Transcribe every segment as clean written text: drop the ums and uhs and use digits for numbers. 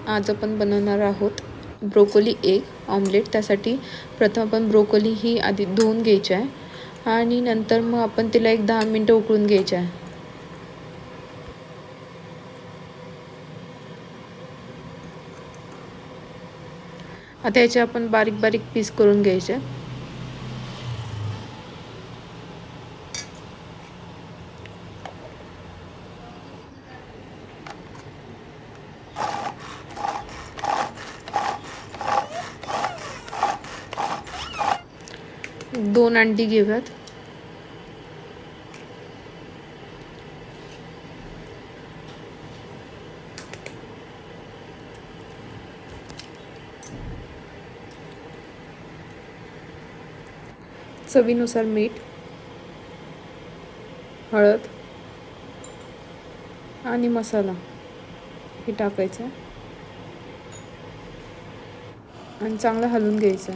आज आपण बनवणार आहोत ब्रोकोली एग ऑमलेट। त्यासाठी प्रथम आपण ब्रोकोली ही आधी धुवून घ्यायची आहे आणि नंतर मग आपण तिला 10 मिनिटं उकळून घ्यायची आहे। आता याचे आपण बारीक बारीक पीस करून घ्यायचे। दोन अंडी घेऊयात। चवीनुसार मीठ, हळद आणि मसाला हे टाकायचं आणि चांगलं हलवून घ्यायचं।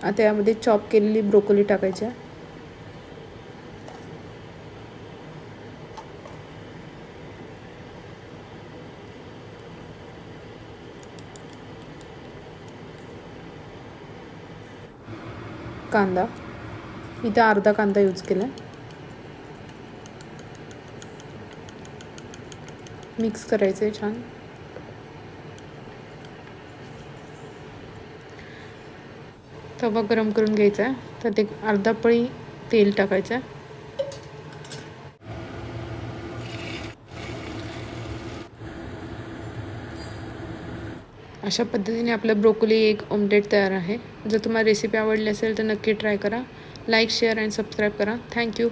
आता यामध्ये चॉप केलेली ब्रोकोली टाकायची। कांदा, इथे अर्धा कांदा यूज केला। मिक्स करायचे छान। तवा गरम करून घ्यायचा, त्यात एक अर्धा पळी तेल टाकायचं। अशा पद्धतीने आपलं ब्रोकोली एग ऑमलेट तयार आहे। जर तुम्हाला रेसिपी आवडली असेल तर नक्की ट्राय करा। लाईक, शेअर आणि सबस्क्राईब करा। थँक्यू।